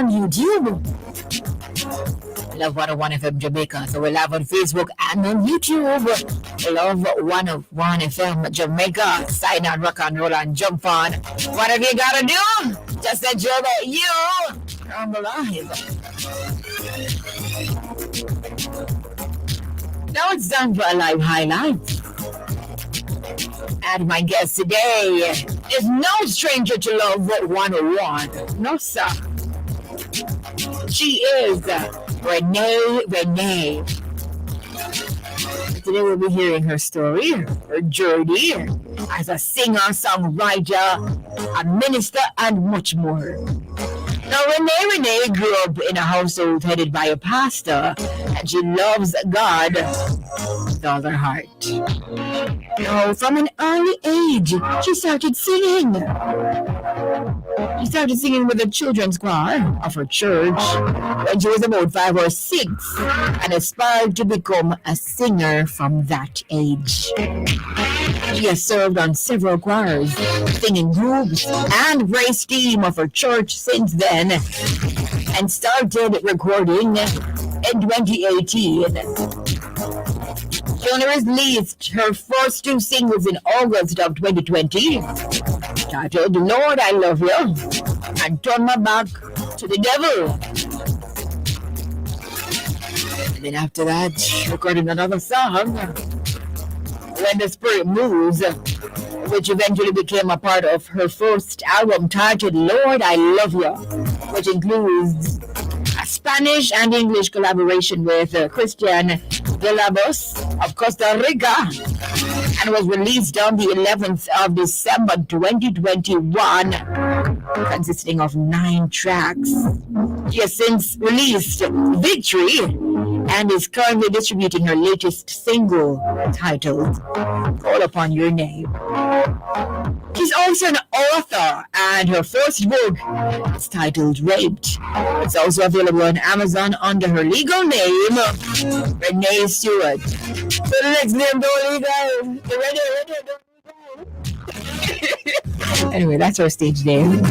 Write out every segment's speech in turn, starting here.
on YouTube. Love 101 FM Jamaica. So we're live on Facebook and on YouTube. Love 101 FM Jamaica. Sign on, rock and roll and jump on. Whatever you gotta do, just enjoy that you are alive. Now it's time for a live highlight. And my guest today is no stranger to Love 101. No, sir. She is Renae Renae. Today we'll be hearing her story, her journey as a singer, songwriter, a minister, and much more. Now, Renae Renae grew up in a household headed by a pastor, and she loves God with all her heart. Now, from an early age, she started singing. She started singing with the children's choir of her church when she was about 5 or 6 and aspired to become a singer from that age. She has served on several choirs, singing groups, and raised team of her church since then and started recording in 2018. She only released her first 2 singles in August of 2020, titled Lord, I Love You and Turn My Back to the Devil. And then after that, she recorded another song, When the Spirit Moves, which eventually became a part of her first album titled Lord, I Love You, which includes a Spanish and English collaboration with Christian Villalobos of Costa Rica, and was released on the 11th of December 2021, consisting of 9 tracks. She has since released Victory and is currently distributing her latest single titled Call Upon Your Name. She's also an author, and her first book is titled Raped. It's also available on Amazon under her legal name, Renae Stewart. So the next name, don't legal. You ready? Anyway, that's her stage name.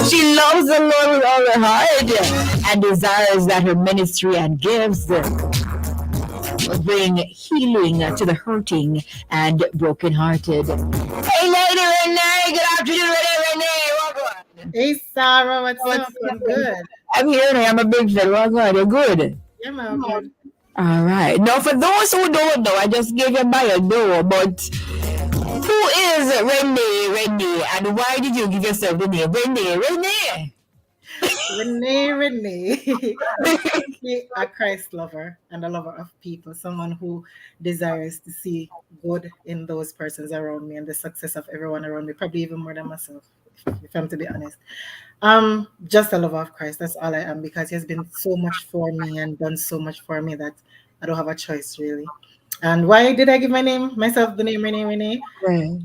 She loves the Lord with all her heart and desires that her ministry and gifts will bring healing to the hurting and brokenhearted. Hey, Lady Renae, good afternoon, Renae. Welcome. Hey, Sarah, what's up? I'm good. I'm here, I'm a big fan. Welcome. You're good. Yeah, man, good. All right. Now, for those who don't know, I just gave you my bio, but who is Renae Renae, and why did you give yourself the name Renae Renae? Renae Renae. A Christ lover and a lover of people, someone who desires to see good in those persons around me and the success of everyone around me, probably even more than myself, if I'm to be honest. Just a lover of Christ. That's all I am, because he has been so much for me and done so much for me that I don't have a choice, really. And why did I give myself the name Renae Renae? Right.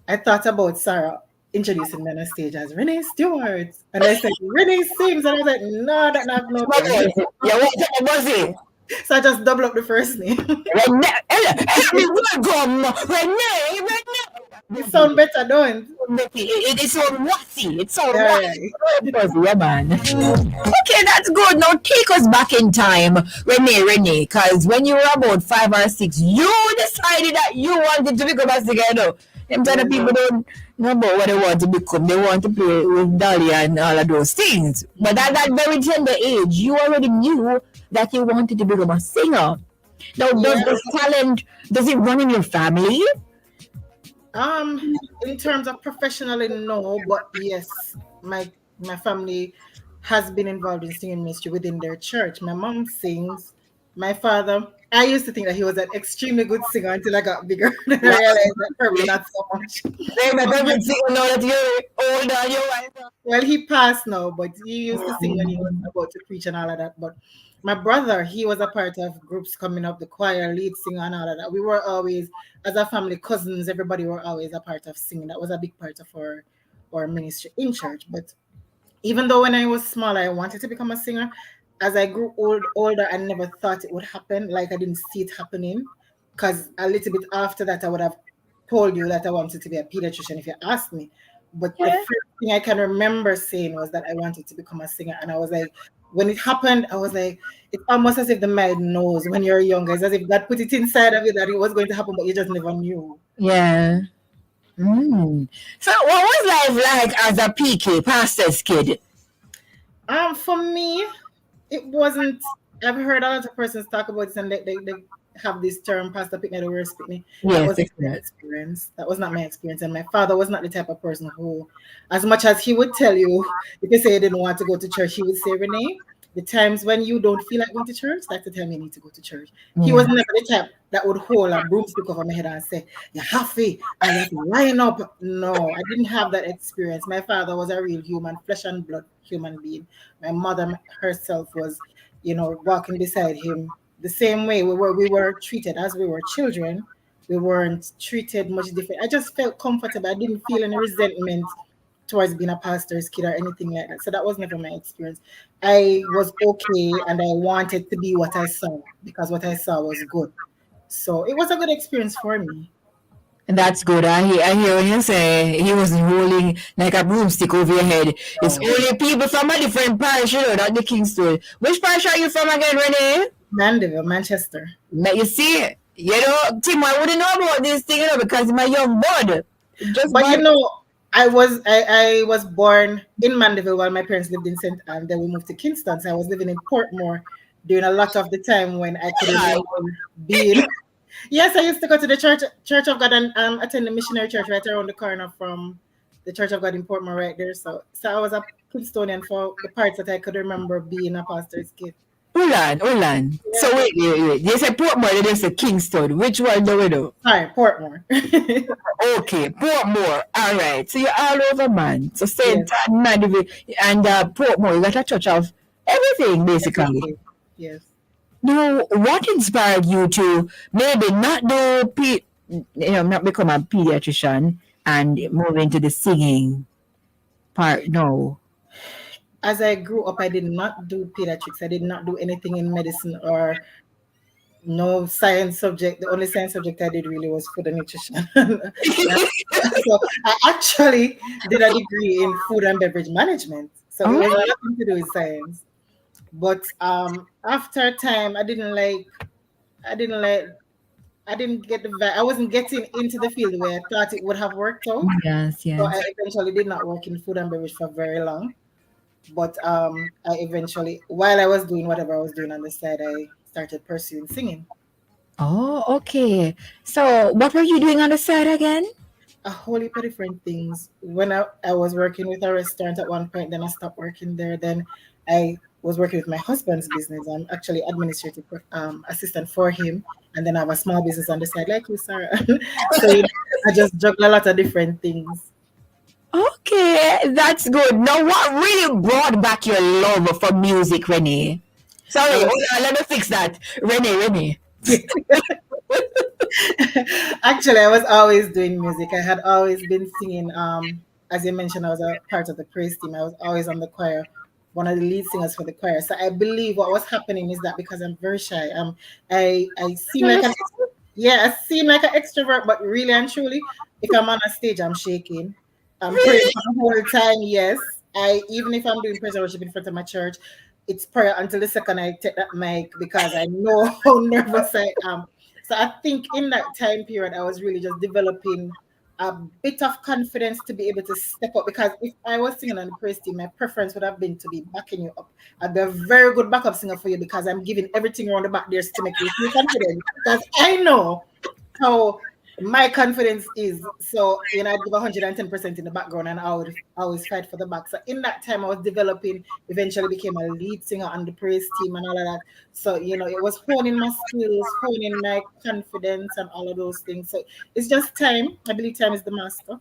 I thought about Sarah introducing me on a stage as Renae Stewart, and I said Renae sings, and I was like, no, that's not no. Yeah, what was it? So I just double up the first name. Renae, welcome, Renae Renae. You sound better, don't? It is so wassy. It's so Right. wassy, yeah, man. Okay, that's good. Now take us back in time, Renae, because when you were about 5 or 6, you decided that you wanted to become a singer. You know, them kind of people don't know about what they want to become. They want to play with Dolly and all of those things. But at that very tender age, you already knew that you wanted to become a singer. Now, does this talent, does it run in your family? In terms of professionally, no, but yes, my family has been involved in singing ministry within their church. My mom sings. My father, I used to think that he was an extremely good singer until I got bigger. Then I realized that probably not so much. Well, he passed now, but he used to sing when he was about to preach and all of that. But my brother, he was a part of groups coming up, the choir, lead singer, and all of that. We were always, as a family, cousins, everybody were always a part of singing. That was a big part of our ministry in church. But even though when I was small, I wanted to become a singer, as I grew older, I never thought it would happen. Like, I didn't see it happening, because a little bit after that, I would have told you that I wanted to be a pediatrician if you asked me. But the Yeah. first thing I can remember saying was that I wanted to become a singer. And I was like, when it happened, I was like, it's almost as if the mind knows when you're younger. It's as if God put it inside of you that it was going to happen, but you just never knew. Yeah. Mm. So, what was life like as a PK, pastor's kid? For me, it wasn't. I've heard a lot of persons talk about this, and they have this term, Pastor Pickney, the worst Pickney. That Yes, was not my exactly. experience. That was not my experience. And my father was not the type of person who, as much as he would tell you, if you say you didn't want to go to church, he would say, Renee, the times when you don't feel like going to church, that's the time you need to go to church. He Yeah. was never the type that would hold a broomstick over my head and say, you have to, and you have to line up. No, I didn't have that experience. My father was a real human, flesh and blood human being. My mother herself was, walking beside him the same way we were treated as we were children. We weren't treated much different. I just felt comfortable. I didn't feel any resentment towards being a pastor's kid or anything like that. So that was never my experience. I was okay and I wanted to be what I saw because what I saw was good. So it was a good experience for me. And that's good. I hear when you say he wasn't holding like a broomstick over your head. It's Oh, only people from a different parish, not the Kingston. Which parish are you from again, Renee? Mandeville, Manchester. But you see, Tim, I wouldn't know about this thing, because my young bud. Just But bud. I was born in Mandeville while my parents lived in St. Anne. Then we moved to Kingston. So I was living in Portmore during a lot of the time when I couldn't even be in. Yes, I used to go to the Church of God and attend the missionary church right around the corner from the Church of God in Portmore right there. So I was a Kingstonian for the parts that I could remember being a pastor's kid. Hold on. So Yeah. wait. They say Portmore, then they say Kingston. Which one do we do? Sorry, Portmore. Okay, Portmore. All right. So you're all over, man. So St. Yes, Anne, Mandeville, and Portmore, you got a church of everything, basically. everything. Yes. Now, what inspired you to maybe not not become a pediatrician and move into the singing part? No. As I grew up, I did not do pediatrics. I did not do anything in medicine or no science subject. The only science subject I did really was food and nutrition. So I actually did a degree in food and beverage management. So it was Oh, nothing to do with science. But after time, I didn't get the I wasn't getting into the field where I thought it would have worked out. yes, So yes. I eventually did not work in food and beverage for very long. But I eventually, while I was doing whatever I was doing on the side, I started pursuing singing. Oh, okay. So, what were you doing on the side again? A whole heap of different things. When I was working with a restaurant at one point, then I stopped working there. Then I was working with my husband's business. I'm actually administrative assistant for him. And then I have a small business on the side, like you, Sarah. So I just juggle a lot of different things. Okay, that's good. Now, what really brought back your love for music, Renee? I Sorry, hold was on, let me fix that. Renee. Actually, I was always doing music. I had always been singing. As you mentioned, I was a part of the praise team. I was always on the choir, one of the lead singers for the choir. So I believe what was happening is that because I'm very shy, I seem like I seem like an extrovert, but really and truly, if I'm on a stage, I'm shaking. I'm praying for the whole time. Yes, I even if I'm doing praise and worship in front of my church, it's prayer until the second I take that mic because I know how nervous I am. So I think in that time period, I was really just developing a bit of confidence to be able to step up. Because if I was singing on the praise team, my preference would have been to be backing you up. I'd be a very good backup singer for you because I'm giving everything around the back there to make you feel confident. Because I know how my confidence is. So, I'd give 110% in the background and I would always fight for the back. So in that time I was developing, eventually became a lead singer on the praise team and all of that. So, it was honing my skills, honing my confidence and all of those things. So it's just time. I believe time is the master.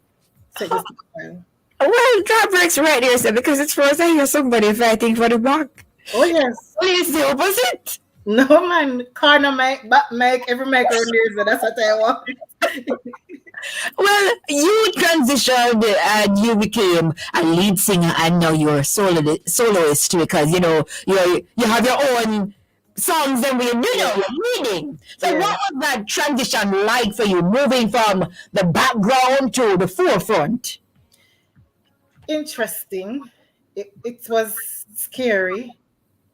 So it just took a while. Well, that breaks right there, sir, because it's first I hear somebody fighting for the back. Oh yes. Well, it's the opposite. No man, corner mic, back mic, every mic around there. So that's what I want. Well, you transitioned and you became a lead singer, and now you're a soloist because you have your own songs and Yeah. you're leading. So, Yeah. what was that transition like for you, moving from the background to the forefront? Interesting. It was scary,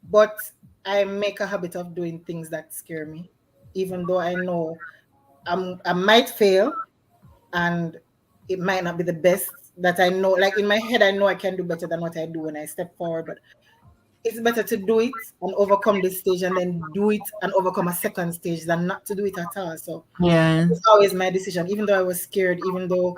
but I make a habit of doing things that scare me, even though I know I might fail and it might not be the best that I know. Like in my head, I know I can do better than what I do when I step forward, but it's better to do it and overcome this stage and then do it and overcome a second stage than not to do it at all. So Yeah. it's always my decision, even though I was scared, even though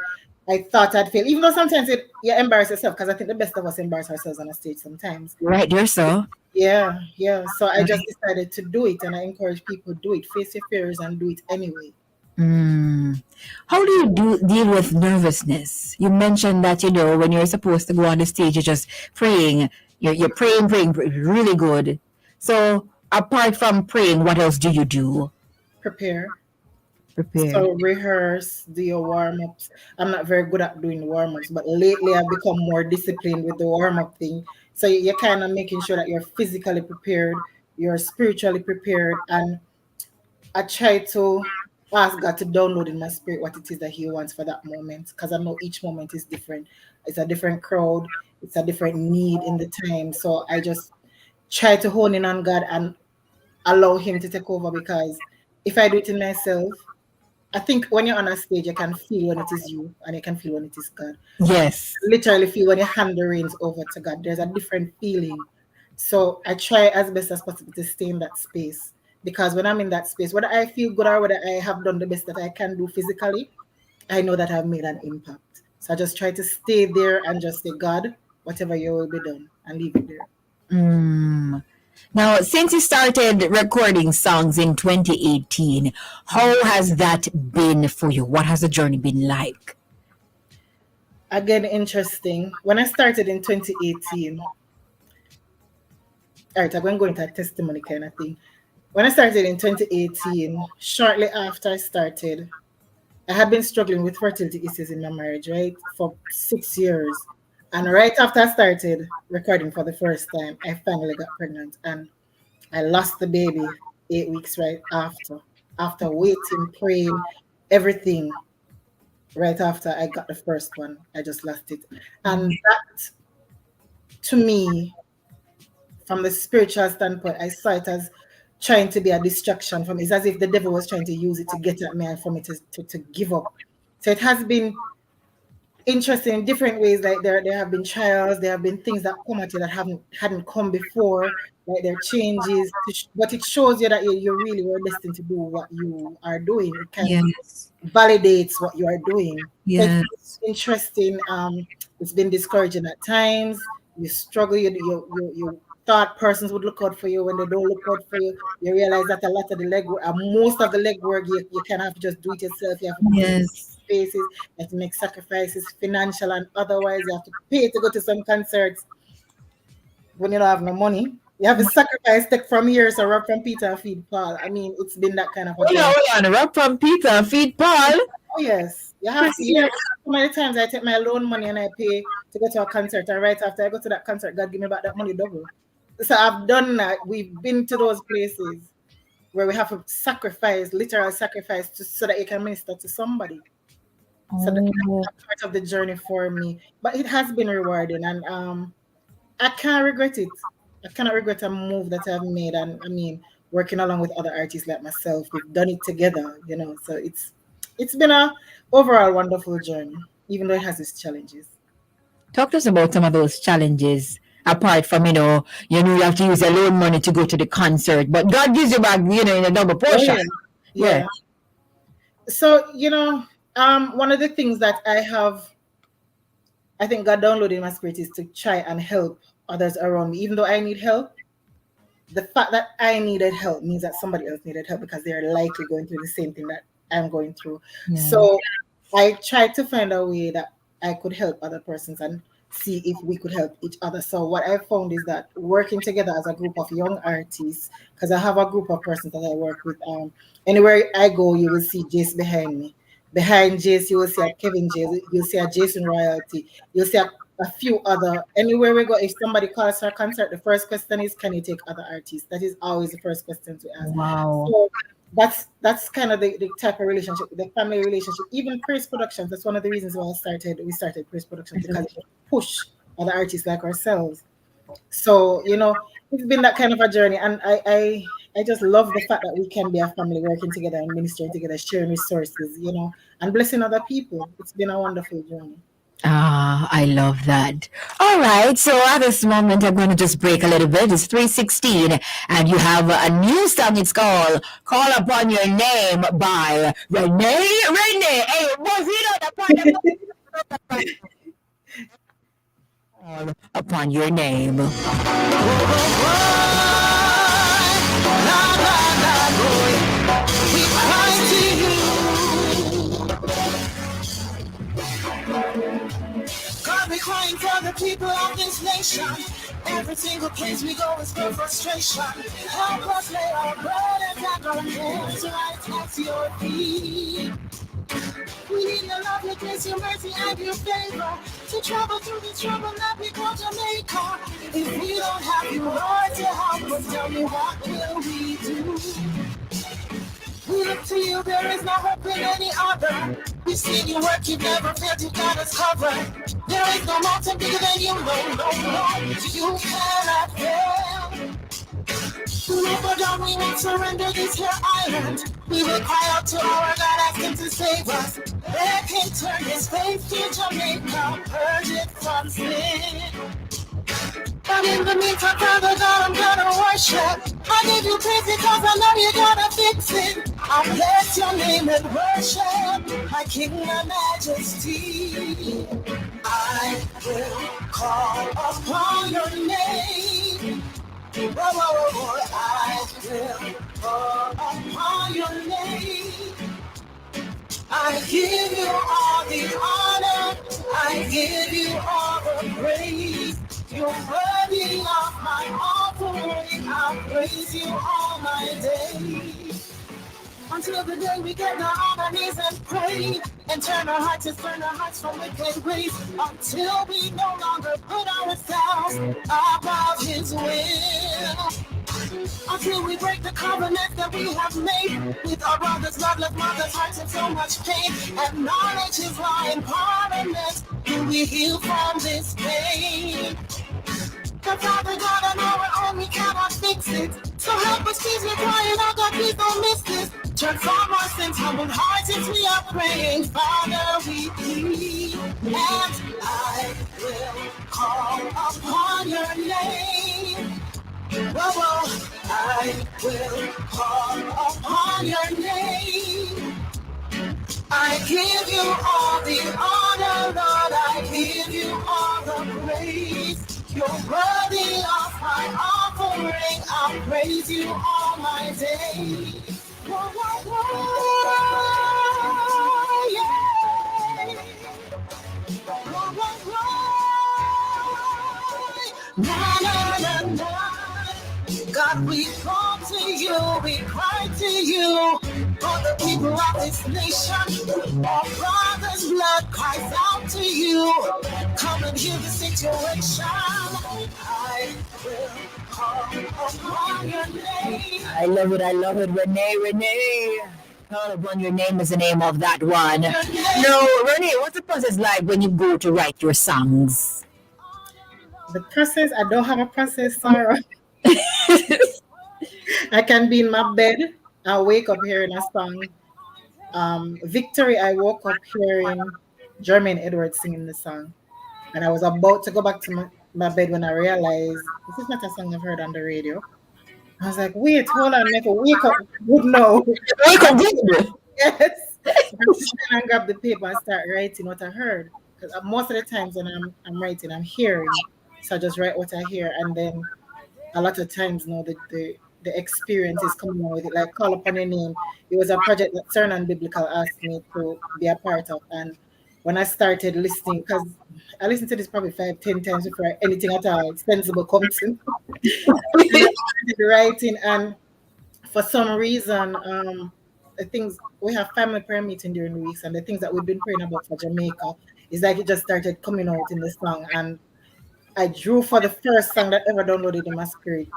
I thought I'd fail, even though sometimes you embarrass yourself because I think the best of us embarrass ourselves on a stage sometimes. Right there, so. Yeah, yeah. So I just Right. decided to do it, and I encourage people to do it. Face your fears and do it anyway. Mm. How do you deal with nervousness? You mentioned that, when you're supposed to go on the stage, you're just praying. You're praying, really good. So, apart from praying, what else do you do? Prepare. Prepare. So rehearse, do your warm ups. I'm not very good at doing warm ups, but lately I've become more disciplined with the warm up thing. So you're kind of making sure that you're physically prepared, you're spiritually prepared, and I try to ask God to download in my spirit what it is that He wants for that moment, because I know each moment is different. It's a different crowd, it's a different need in the time. So I just try to hone in on God and allow Him to take over, because if I do it in myself, I think when you're on a stage, you can feel when it is you and you can feel when it is God. Yes. Literally feel when you hand the reins over to God. There's a different feeling. So I try as best as possible to stay in that space, because when I'm in that space, whether I feel good or whether I have done the best that I can do physically, I know that I've made an impact. So I just try to stay there and just say, God, whatever you will be done, and leave it there. Mm. Now, since you started recording songs in 2018, how has that been for you? What has the journey been like? Again, interesting. When I started in 2018, all right, I'm going to go into a testimony kind of thing. When I started in 2018, shortly after I started, I had been struggling with fertility issues in my marriage, right, for 6 years. And right after I started recording for the first time, I finally got pregnant and I lost the baby 8 weeks right after. After waiting, praying, everything, right after I got the first one, I just lost it. And that, to me, from the spiritual standpoint, I saw it as trying to be a distraction for me. It's as if the devil was trying to use it to get at me and for me to give up. So it has been interesting in different ways. Like there have been trials, there have been things that come at you that hadn't come before. Like there are changes, but it shows you that you really were destined to do what you are doing. It kind of Yes. validates what you are doing. So it's Yes. interesting. It's been discouraging at times. You struggle. You thought persons would look out for you when they don't look out for you. You realize that a lot of the legwork, most of the legwork, you can have to just do it yourself. You have to put in Yes. spaces. You have to make sacrifices, financial and otherwise. You have to pay to go to some concerts when you don't have no money. You have to sacrifice, take from here, so rob from Peter and feed Paul. I mean, it's been that kind of a journey. Hold on. Rock from Peter, feed Paul. Oh yes, you have to. Christian. So many times I take my loan money and I pay to go to a concert, and right after I go to that concert, God give me back that money double. So I've done that. We've been to those places where we have to sacrifice, literal sacrifice, so that you can minister to somebody. So that's Oh. part of the journey for me. But it has been rewarding, and I can't regret it. I cannot regret a move that I've made, and I mean, working along with other artists like myself, we've done it together, you know. So it's been a overall wonderful journey, even though it has its challenges. Talk to us about some of those challenges. Apart from, you have to use your loan money to go to the concert, but God gives you back, in a double Oh portion. yeah, Yeah. yeah. So one of the things that I think God downloaded in my spirit is to try and help others around me, even though I need help. The fact that I needed help means that somebody else needed help because they're likely going through the same thing that I'm going through. Yeah. So I tried to find a way that I could help other persons and see if we could help each other. So what I found is that working together as a group of young artists, because I have a group of persons that I work with. Anywhere I go, you will see Jace behind me. Behind Jace, you will see a Kevin Jace, you'll see a Jason Royalty, you'll see a few other. Anywhere we go, if somebody calls for a concert, the first question is, can you take other artists? That is always the first question to ask. Wow. So that's kind of the type of relationship, the family relationship. Even Praise Productions, that's one of the reasons why we started Praise Productions, because it push other artists like ourselves. So, it's been that kind of a journey, and I just love the fact that we can be a family working together and ministering together, sharing resources, and blessing other people. It's been a wonderful journey. Ah, I love that. All right, so at this moment, I'm going to just break a little bit. It's 3:16, and you have a new song. It's called "Call Upon Your Name" by Renae Renae. Hey, was it on the part Call upon your name? God, we're crying for the people of this nation. Every single place we go is for frustration. Help us lay our burdens and our hands right at your feet. We need your love, your grace, your mercy, and your favor to travel through this trouble that we call Jamaica. If we don't have you, Lord, to help us, tell me what will we do? We look to you, there is no hope in any other. We've seen you work, you've never failed, you got us covered. There is no mountain bigger than you, no, you cannot fail. Never done, we won't surrender this here island. We will cry out to our God, ask him to save us. Let him turn his face to Jamaica, purge it from sin. But in the meantime, Father God, I'm gonna worship. I give you praise because I know you're gonna fix it. I bless your name and worship my King and Majesty. I will call upon your name. I will call upon your name. I give you all the honor. I give you all the praise. You're worthy of my offering. I'll praise you all my days. Until the day we get down on our knees and pray and turn our hearts from wicked ways. Until we no longer put ourselves above his will. Until we break the covenant that we have made with our brothers, loveless mothers, hearts in so much pain. And knowledge is law in parliament. Till we heal from this pain. The Father God, I know we're on, we cannot fix it. So help us, please, we're crying out, God, please don't miss this. Transform us into humble hearts as we are praying. Father, we plead, and I will call upon your name. Whoa, I will call upon your name. I give you all the honor, Lord. I give you all the praise. You're worthy of my offering. I'll praise you all my days. Whoa, whoa, whoa, yeah. Whoa, whoa, whoa. Na, na, na, na. God, we call to you, we cry to you for the people of this nation. Our brothers' blood cries out to you. Come and heal the situation. I will call upon your name. I love it. I love it. Renae Renae. Call upon your name is the name of that one. No, Renae, what's the process like when you go to write your songs? The process, I don't have a process, Sarah. I can be in my bed. I wake up hearing a song. Victory, I woke up hearing Jermaine Edwards singing the song. And I was about to go back to my bed when I realized this is not a song I've heard on the radio. I was like, wait, hold on, make a wake up good now. Wake up good. Yes. I'm just trying to grab the paper and start writing what I heard. Because most of the times when I'm writing, I'm hearing. So I just write what I hear. And then a lot of times now the experience is coming out with it. Like Call Upon Your Name. It was a project that CERN and Biblical asked me to be a part of. And when I started listening, because I listened to this probably 5, 10 times before anything at all sensible comes in. And I started writing, and for some reason, the things we have family prayer meeting during the weeks, and the things that we've been praying about for Jamaica is like it just started coming out in the song. And I drew for the first song that ever downloaded in my spirit.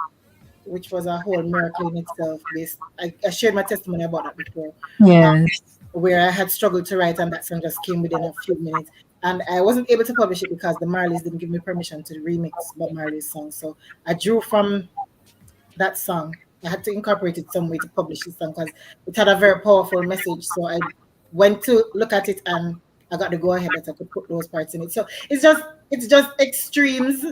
which was a whole miracle in itself. I shared my testimony about that before, Yes. where I had struggled to write, and that song just came within a few minutes. And I wasn't able to publish it because the Marleys didn't give me permission to remix Bob Marley's song. So I drew from that song. I had to incorporate it some way to publish the song because it had a very powerful message. So I went to look at it and I got the go ahead that I could put those parts in it. So it's just extremes.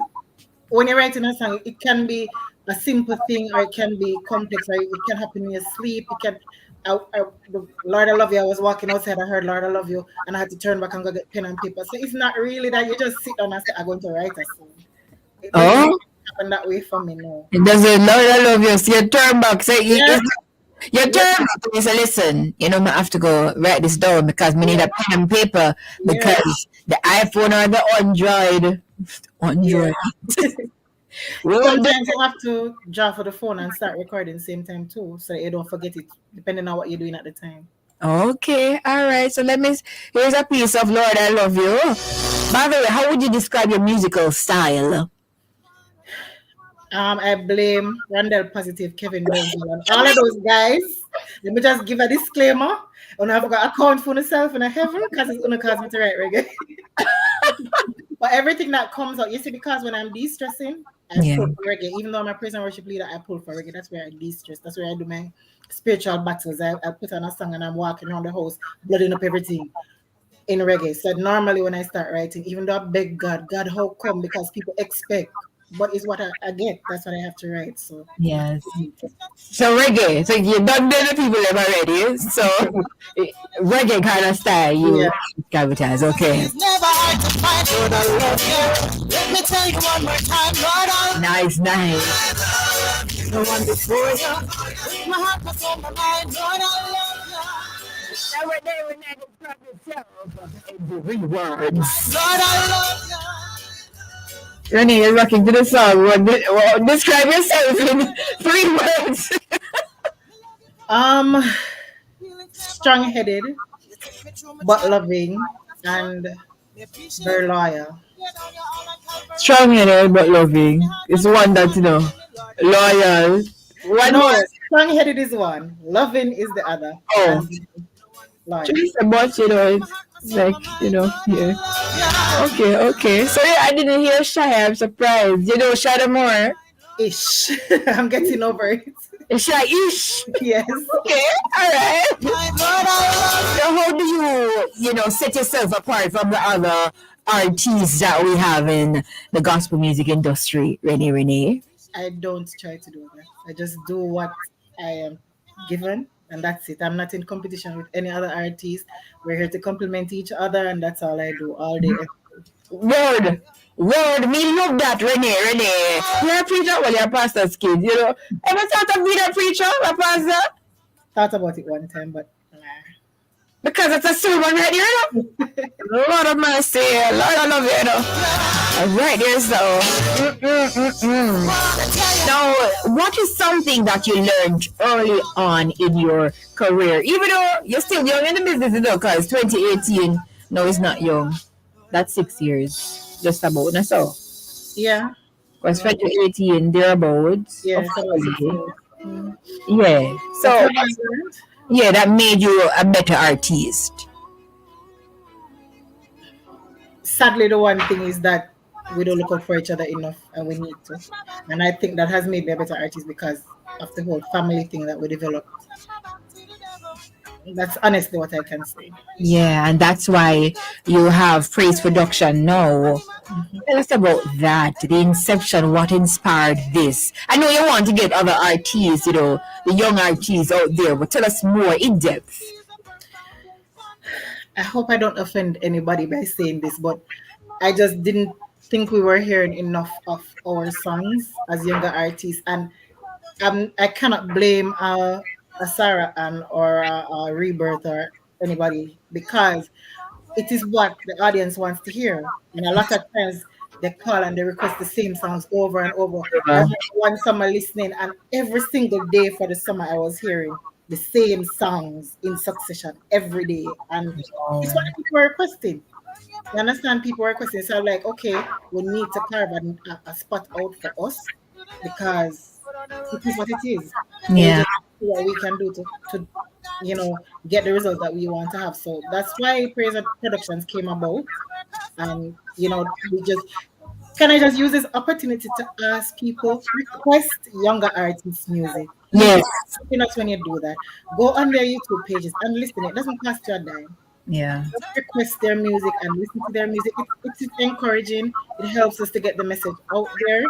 When you're writing a song, it can be a simple thing or it can be complex or it can happen in your sleep. It can Lord I love you. I was walking outside, I heard Lord I love you, and I had to turn back and go get pen and paper. So it's not really that you just sit down and say, I'm going to write a song. It doesn't Oh, happen that way for me, no. it doesn't. Lord, I love you. So you turn back. Say, Yeah, you turn yeah, back and you say, listen, I have to go write this down because we need yeah, a pen and paper yeah, because the iPhone or the Android, yeah. Android, won't do. Sometimes you have to draw for the phone and start recording same time too, so that you don't forget it, depending on what you're doing at the time. Okay, all right. So here's a piece of Lord, I love you. By the way, how would you describe your musical style? I blame Randall Positive, Kevin Denzel, and all of those guys. Let me just give a disclaimer. And I've got account for myself in a heaven because it's gonna cause me to write reggae. But everything that comes out, you see, because when I'm de-stressing, I Yeah. pull for reggae. Even though I'm a praise and worship leader, I pull for reggae. That's where I de-stress. That's where I do my spiritual battles. I put on a song and I'm walking around the house, blooding up everything in reggae. So normally when I start writing, even though I beg God, God, how come? Because people expect, but it's what I get. That's what I have to write. So Yes. So reggae. So you done the people them already. So reggae kind of style you yeah. advertise. Okay. It's never hard to find Lord, I love you. Let me tell you one more time, Lord, I Nice, nice. love you. No one before you. With my heart, my soul, my mind, Lord, I love you. Now we're not describe yourself in 3 words. Lord, I love you. Renae, you're rocking to the song. Describe yourself in 3 words. Um, strong-headed, but loving, and very loyal. Strong-headed but loving. It's one that loyal. One more. No, strong-headed is one, loving is the other, Oh, and loyal. just a bunch. It's like yeah. Okay, okay. So yeah, I didn't hear Shy. I'm surprised. Shy the more. Ish. I'm getting over it. Shy ish. Yes. Okay, all right. So how do set yourself apart from the other artists that we have in the gospel music industry, Renae Renae? I don't try to do that. I just do what I am given, and that's it. I'm not in competition with any other artist. We're here to complement each other, and that's all I do all day. Word, word, me love that, Renae. You're a preacher, well, you're a pastor's kid, Ever thought of being a preacher, a pastor? Thought about it one time, but Because it's a sermon right here, Lord of mercy, Lord I love you, Right there, so. Now, what is something that you learned early on in your career? Even though you're still young in the business, because 2018, no, it's not young. That's 6 years, just about. No, so. yeah, Because 2018, thereabouts. yeah, Of it's about 6 course. years. Mm. Yeah. What So, have I learned? yeah, that made you a better artist. Sadly, the one thing is that we don't look out for each other enough, and we need to. And I think that has made me a better artist because of the whole family thing that we developed. That's honestly what I can say. Yeah, and that's why you have praise production now. Tell us about that, the inception, what inspired this. I know you want to get other artists, the young artists out there, but tell us more in depth. I hope I don't offend anybody by saying this, but I just didn't think we were hearing enough of our songs as younger artists, and I cannot blame a Sarah Ann or a Rebirth or anybody because it is what the audience wants to hear, and a lot of times they call and they request the same songs over and over. I remember one summer listening, and every single day for the summer I was hearing the same songs in succession every day, and it's what people were requesting. You understand? People were requesting. So I'm like, okay, we need to carve a spot out for us because it is what it is. We Yeah. just do what we can do to you know get the result that we want to have. So that's why Praise Productions came about. And we just can I just use this opportunity to ask people request younger artists' music. Please, Yes. not when you do that. Go on their YouTube pages and listen. It doesn't cost you a dime. Yeah. Just request their music and listen to their music. It is encouraging. It helps us to get the message out there.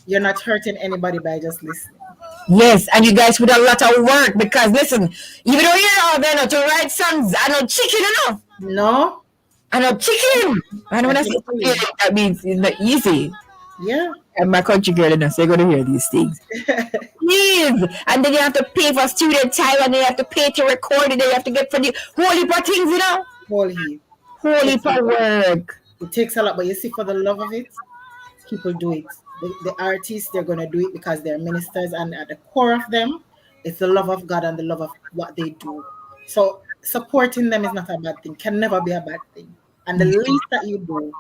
You're not hurting anybody by just listening. Yes, and you guys put a lot of work because listen, even though you're out there not to write songs, I know chicken enough. No, I know chicken. And when I I can say tell you. chicken, that means it's not easy. Yeah. And my country girl enough, so you're gonna hear these things. Please. And then you have to pay for student time and then you have to pay to record it, then you have to get for the holy for things, Whole heap. Holy Takes a for lot. work. It takes a lot, but you see, for the love of it, people do it. The artists, they're going to do it because they're ministers, and at the core of them, it's the love of God and the love of what they do. So supporting them is not a bad thing, can never be a bad thing. And the least that you do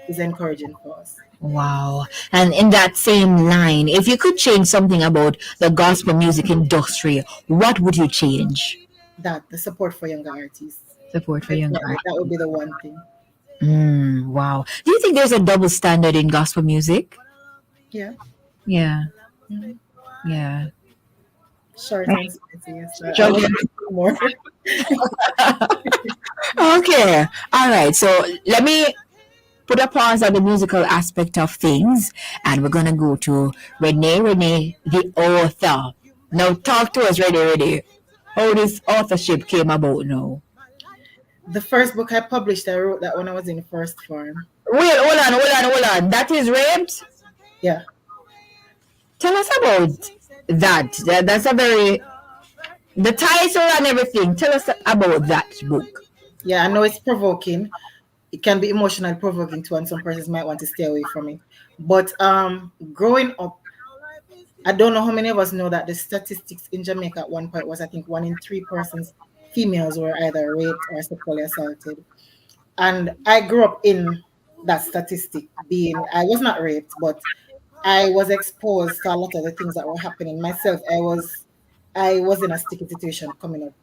is encouraging for us. Wow. And in that same line, if you could change something about the gospel music industry, what would you change? That the support for younger artists. Support for young Definitely, that would artists. be the one thing. Wow. Do you think there's a double standard in gospel music? Yeah. Yeah. Mhm. Yeah. Short and spicy. Yes. I Sure. want more. Okay. All right. So let me put a pause on the musical aspect of things, and we're gonna go to Renae, the author. Now, talk to us, Renae. How this authorship came about now. The first book I published, I wrote that when I was in first form. Wait, hold on. That is raped. Yeah. Tell us about that. That's a very the title and everything. Tell us about that book. Yeah, I know it's provoking. It can be emotionally provoking too, and some persons might want to stay away from it. But growing up, I don't know how many of us know that the statistics in Jamaica at one point was, I think, 1 in 3 persons, females, were either raped or sexually assaulted. And I grew up in that statistic, being I was not raped, but I was exposed to a lot of the things that were happening. Myself, I was in a sticky situation coming up.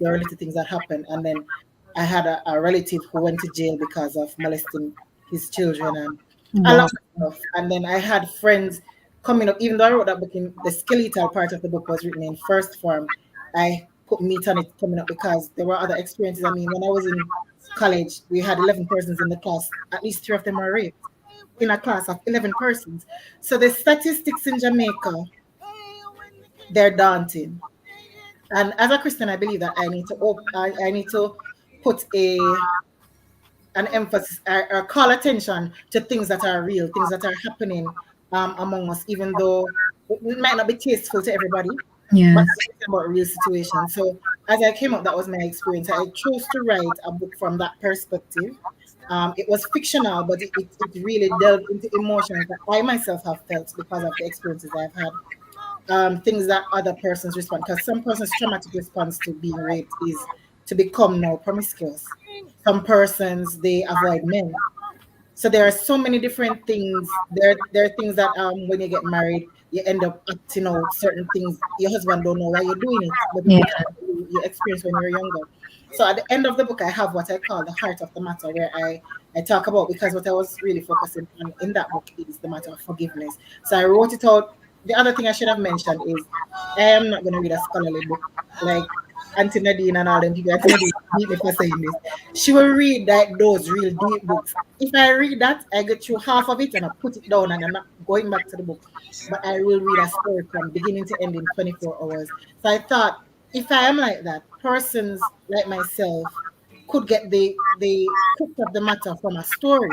There were little things that happened, and then I had a relative who went to jail because of molesting his children and a lot Wow. of stuff. And then I had friends coming up. Even though I wrote that book, in the skeletal part of the book was written in first form, I put meat on it coming up because there were other experiences. I mean, when I was in college, we had 11 persons in the class. At least 3 of them were raped in a class of 11 persons. So the statistics in Jamaica, they're daunting. And as a Christian, I believe that I need to put an emphasis, or call attention to things that are real, things that are happening among us, even though it might not be tasteful to everybody, but Yes. it's about real situations. So as I came up, that was my experience. I chose to write a book from that perspective. It was fictional, but it really delved into emotions that I myself have felt because of the experiences I've had. Things that other persons respond, because some persons' traumatic response to being raped is to become now promiscuous. Some persons, they avoid men. So there are so many different things. There are things that when you get married, you end up acting out certain things. Your husband don't know why you're doing it, but it's Yeah. because you experienced when you're younger. So at the end of the book, I have what I call the heart of the matter, where I talk about, because what I was really focusing on in that book is the matter of forgiveness. So I wrote it out. The other thing I should have mentioned is I am not going to read a scholarly book like Auntie Nadine and all them people. Auntie Nadine beat me for saying this. She will read like those real deep books. If I read that, I get through half of it and I put it down and I'm not going back to the book. But I will read a story from beginning to end in 24 hours. So I thought, if I am like that, persons like myself could get the crux of the matter from a story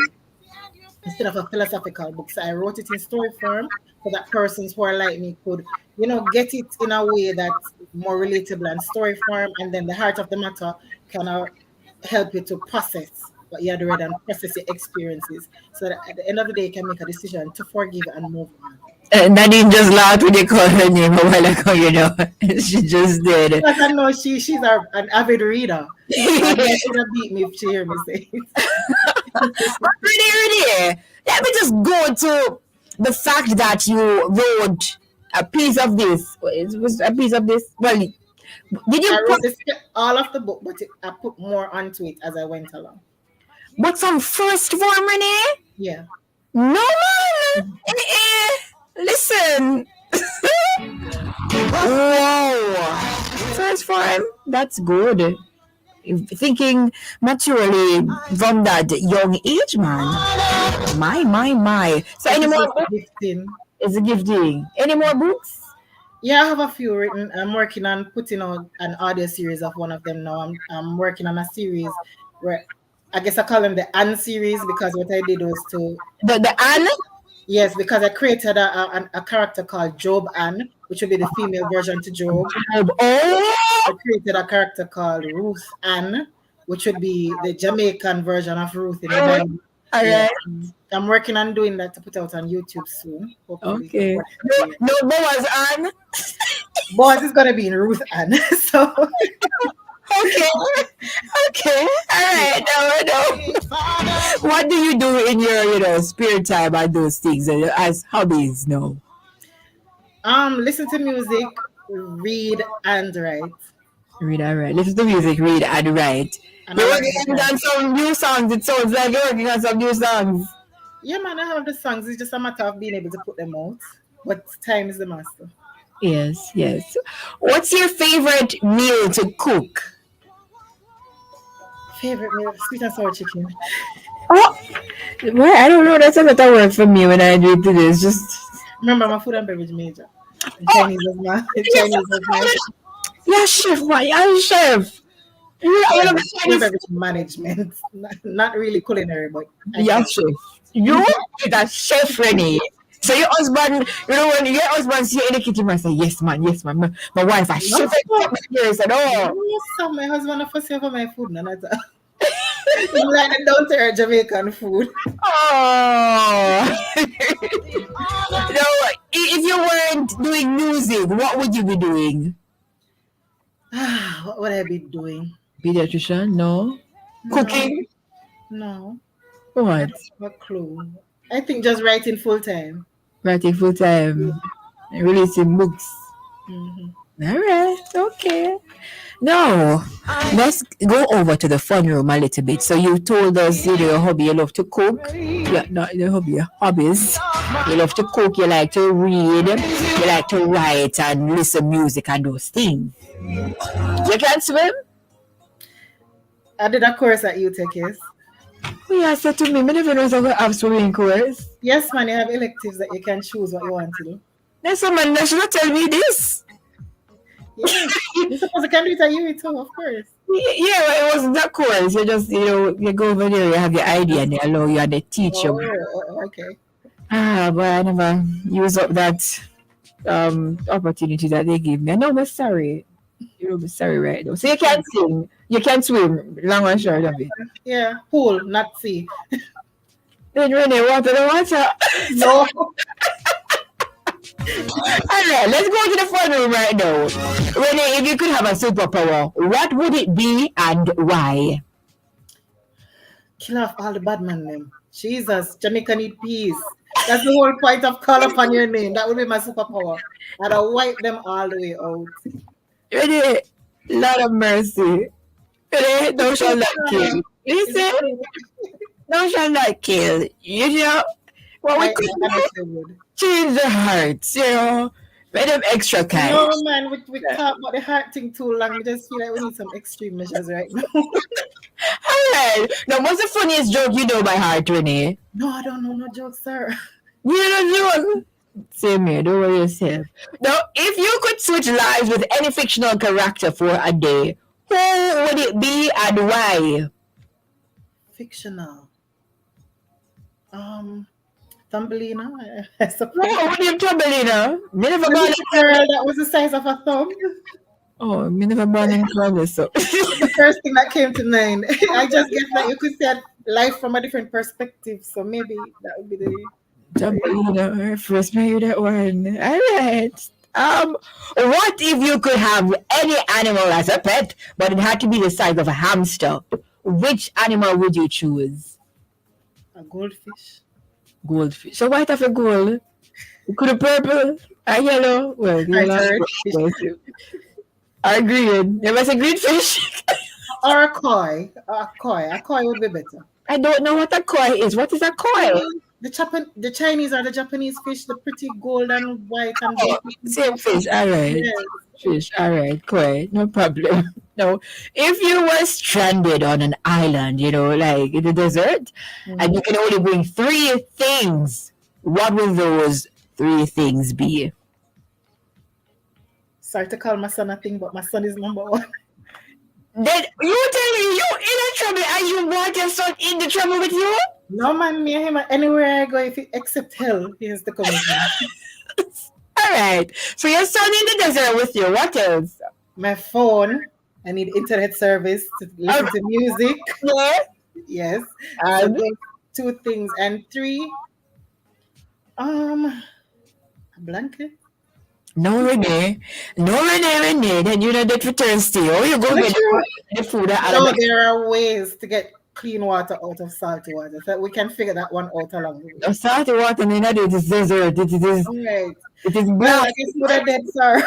instead of a philosophical book. So I wrote it in story form so that persons who are like me could, get it in a way that's more relatable and story form. And then the heart of the matter kind of help you to process what you had read and process your experiences so that at the end of the day, you can make a decision to forgive and move on. Nadine just laughed when you called her name a while ago. She just did. Because I know she's an avid reader. So I know she'd have beat me if she hear me say it. Really, really. Let me just go to the fact that you wrote a piece of this. It was a piece of this. Well, did you I put wrote all of the book, but I put more onto it as I went along. what's on first form, Renee? Yeah. No, man. Listen. Whoa. First form. That's good. Thinking maturely from that young age, man. My. So This any is more just books? gifting. It's a gifting. Any more books? Yeah, I have a few written. I'm working on putting out an audio series of one of them now. I'm working on a series where I guess I call them the Anne series because what I did was to The Anne? yes, because I created a character called Job Anne, which would be the female version to Job. Oh, I created a character called Ruth Ann, which would be the Jamaican version of Ruth in the Bible. all Yeah. right. I'm working on doing that to put out on YouTube soon. Hopefully. Okay. No, Boaz Anne. Boaz is gonna be in Ruth Ann. So Okay. Okay. All right. No. What do you do in your spare time and those things as hobbies? No. listen to music, read and write. Read and write. Listen to music, read and write. And You're I working on some new songs. It sounds like you're working on some new songs. yeah, man, I have the songs. It's just a matter of being able to put them out. But time is the master. Yes. What's your favorite meal to cook? Favorite meal, sweet and sour chicken. Oh, well, I don't know. That's not that work for me when I do it. It's just Remember, I'm a food and beverage major. Chinese is my Chinese is my yeah, chef, man. Yeah, chef. You're food and beverage management. Not really culinary, but yeah, chef. You is a chef, Renee. So your husband, when your husband see you in the kitchen, I say, yes, man. My wife, a chef. I said, oh. Yes, sir, my husband a fussy over my food, none of that. He like the down to earth Jamaican food. Oh. No, if you weren't doing music, what would you be doing? What would I be doing? Pediatrician? No. Cooking? No. What? No clue. I think just writing full time. Writing full time. Releasing books. Mm-hmm. All right. Okay. Now, let's go over to the fun room a little bit. So you told us your hobby, you love to cook. Yeah, not your hobby, your hobbies. You love to cook, you like to read, you like to write and listen music and those things. You can swim? I did a course at UTech, yes. Oh, yeah, said to me, I never know if I have swimming course. Yes, man, you have electives that you can choose what you want to do. Then someone that should not tell me this. Yeah, you suppose you can do it at UTech too, of course. Yeah, well, it wasn't that course. You just, you go over there, you have your idea, and they allow you and they teach you. Okay. But I never use up that opportunity that they give me. I know I'm sorry. You'll be sorry right now. So you can't sing, you can swim, long and short of it. Yeah, pool, not sea. Then Renee, water. No. Alright, let's go to the fun room right now. Renee, if you could have a superpower, what would it be and why? Kill off all the bad man name. Jesus, Jamaica need peace. That's the whole point of call upon your name. That would be my superpower. And I'll wipe them all the way out. Renee, Lord of mercy. Renee, thou shalt not kill. Listen, thou shalt not kill. You know, what we could do? Change the hearts, make them extra kind. No, man, we talk about the heart thing too long. We just feel like we need some extreme measures right now. Alright. Now, what's the funniest joke you know by heart, Renee? No, I don't know no jokes, sir. You know joke? Same here, don't worry yourself. Now, if you could switch lives with any fictional character for a day, who would it be and why? Fictional. Thumbelina, I suppose. No, what do you Thumbelina? Me never born A girl that was the size of a thumb. Oh, me never born in Columbus, so. The first thing that came to mind. I just guess that you could see life from a different perspective, so maybe that would be the Thumbelina, first me hear that one. Alright. What if you could have any animal as a pet, but it had to be the size of a hamster? Which animal would you choose? a goldfish. Goldfish. So white of a gold. Could a purple? A yellow. Well, I yellow. heard fish. Yes. Or green. There was a green fish. Or a koi. A koi would be better. I don't know what a koi is. What is a koi? The Chinese or the Japanese fish, the pretty gold and white and Oh, blue. same fish. All right. Yes. Fish. All right. Koi. No problem. No. If you were stranded on an island, like in the desert, and you can only bring three things, what will those three things be? Sorry to call my son a thing, but my son is number one. Then you tell me you in a trouble and you want your son in the trouble with you? No man, me and him anywhere I go, except hell, he has to come with me. All right. So your son in the desert with you. What else? My phone. I need internet service to listen to music. Yeah. Yes. So those two things. And three, a blanket. No, Renae. Then you know that for thirsty. Oh, you go get the food. No, there are ways to get clean water out of salty water. So we can figure that one out along the way. The salty water in it is desert. It is. All right. It is Well, black. I guess we're dead, sir.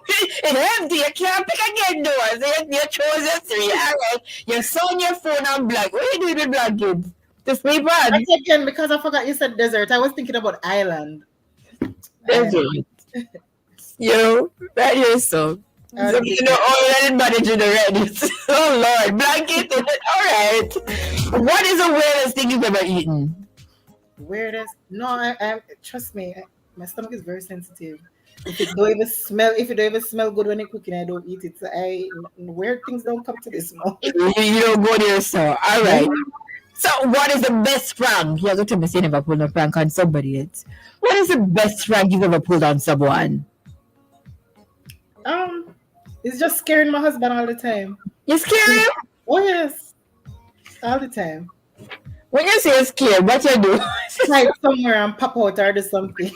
It's empty. You can't pick again, though. So you chose your three. All right. Your son, your phone, and black. What are you doing with black kids? To sleep on? Again, because I forgot you said desert. I was thinking about island. Desert. That is so. So already managing already. Oh Lord, blanket. All right. What is the weirdest thing you've ever eaten? Weirdest? No, I trust me. My stomach is very sensitive. If it don't even smell good when you're cooking, I don't eat it. So weird things don't come to this mouth. You don't go there, so all right. So what is the best prank? You're going to tell me you never pulled a prank on somebody yet. What is the best prank you've ever pulled on someone? It's just scaring my husband all the time. You scare him? Oh yes, all the time. When you say scared, what you do? Hide somewhere and pop out or do something,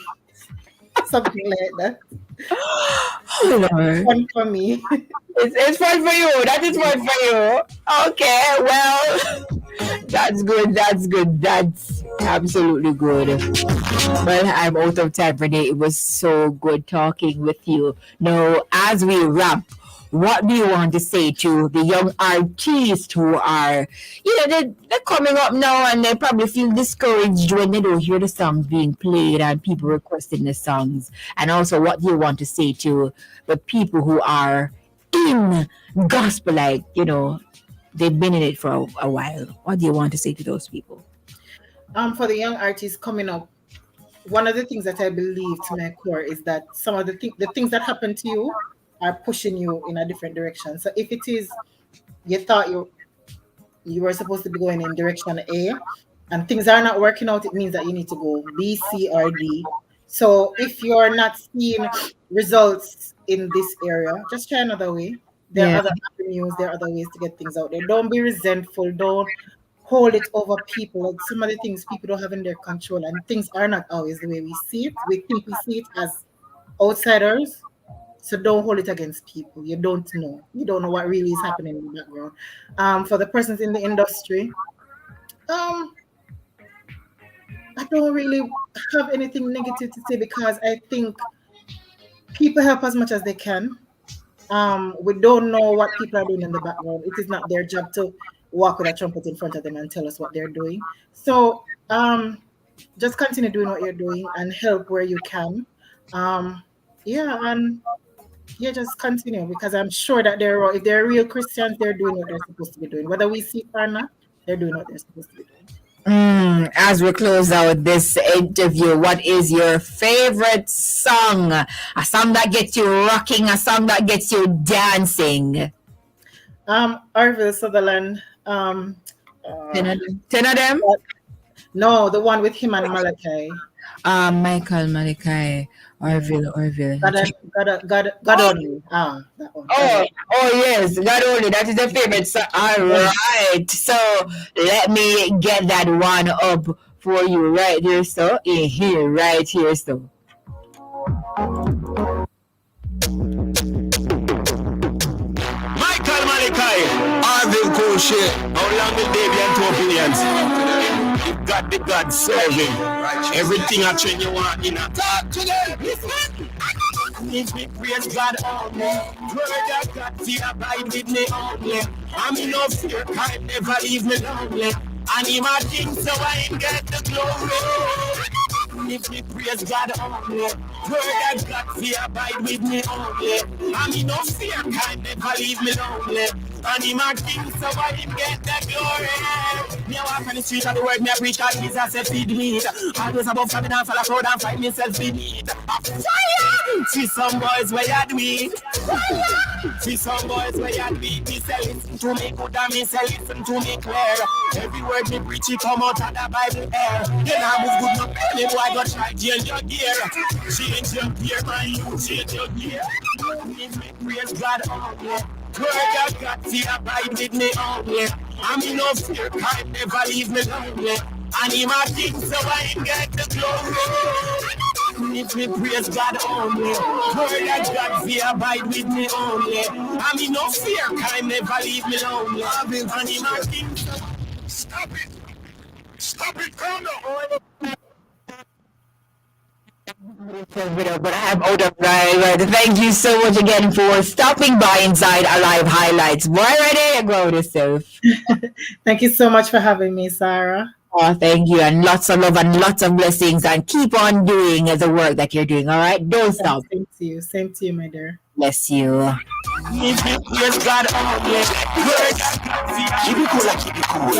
something like that. Oh Lord, fun for me. It's fun for you. That is fun for you. Okay, well, that's good. That's absolutely good. Well, I'm out of time, Renae. It was so good talking with you. Now, as we wrap, what do you want to say to the young artists who are, they're coming up now and they probably feel discouraged when they don't hear the songs being played and people requesting the songs? And also, what do you want to say to the people who are in gospel, like, they've been in it for a while? What do you want to say to those people? For the young artists coming up, one of the things that I believe to my core is that some of the things that happen to you are pushing you in a different direction. So if it is you thought you were supposed to be going in direction A and things are not working out, it means that you need to go B, C, or D. So if you're not seeing results in this area, just try another way. There are other avenues, there are other ways to get things out there. Don't be resentful, don't hold it over people. Like some of the things people don't have in their control, and things are not always the way we see it. We think we see it as outsiders. So don't hold it against people. You don't know. You don't know what really is happening in the background. For the persons in the industry, I don't really have anything negative to say because I think people help as much as they can. We don't know what people are doing in the background. It is not their job to walk with a trumpet in front of them and tell us what they're doing. So just continue doing what you're doing and help where you can. Just continue, because I'm sure that if they're real Christians, they're doing what they're supposed to be doing. Whether we see it or not, they're doing what they're supposed to be doing. As we close out this interview, what is your favorite song? A song that gets you rocking, a song that gets you dancing? Orville Sutherland. 10 of them? No, the one with him and Malachi. Michael Malachi. Orville. God only. That one. Oh yes, God only. That is the favorite song. All right. So let me get that one up for you right here. So right here. So. Michael Malachi, Orville cool shit. How long will they be on 2 opinions? God the God serving. Everything I train you want in a talk to them. Listen. Give me praise God only. Word of God, see abide with me only. I'm in no fear, time never leave me lonely. And him a king, so I ain't get the glory. Give me praise God only. Word of God, see abide with me only. I'm in no fear, time never leave me lonely. And him a king, so I ain't get the glory. Me a walk on the street of the world, me a preach God, Jesus said feed me. Always above coming down, fall a crowd and find myself in need. Fire! See some boys where you do it. Fire! See some boys where you do it. Me say listen to me good and me say listen to me clear. Every word me preach it come out of the Bible air. You know move good no penny boy got try change your gear. Change your gear man, you change your gear. Give me praise God only. Word of God, see abide with me only. I'm in no fear, time never leave me lonely. And him a king, so I ain't get the glory. If me praise God only. Word of God, see abide with me only. I'm in no fear, time never leave me lonely. And him a king, so stop it. Stop it, calm down. But I'm out of time. Thank you so much again for stopping by inside our live highlights. Boy, ready? Go with yourself. Thank you so much for having me, Sarah. Oh, thank you. And lots of love and lots of blessings. And keep on doing the work that you're doing. All right? Don't stop. Same to you. Same to you, my dear. Bless you. Yes, God, keep it cool, keep it cool.